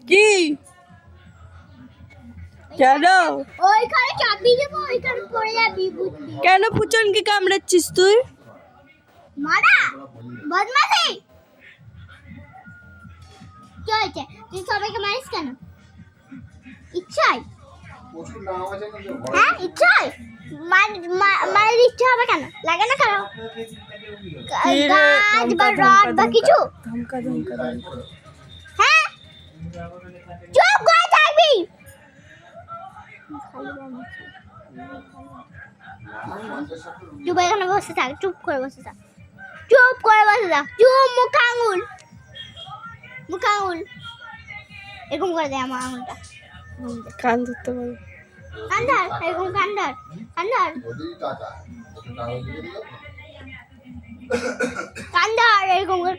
কি কেন ওইখানে চাবি দেবো, ওইখানে পড়ে যাবি বুঝলি। কেন পুচনকে কামড়াচ্ছিস তুই? মারা বদমাশি কি হয়েছে? তুই সবাইকে মারিস কেন? ইচ্ছাই? হ্যাঁ ইচ্ছাই মারার ইচ্ছা হবে কেন? লাগে না কেন? গাছ বা রড বা কিছু? হ্যাঁ চুপ করে থাকবি। চুপ এখানে বসে থাক, চুপ করে বসে থাক, চুপ করে বসে থাক, চুপ। মুখ আঙুল, মুখ আঙুল এরকম করে দে। আমার আঙুলটা কান ধরতে পারি? কান ধর, এরকম কান ধর, কান ধর, কান ধর এরকম করে।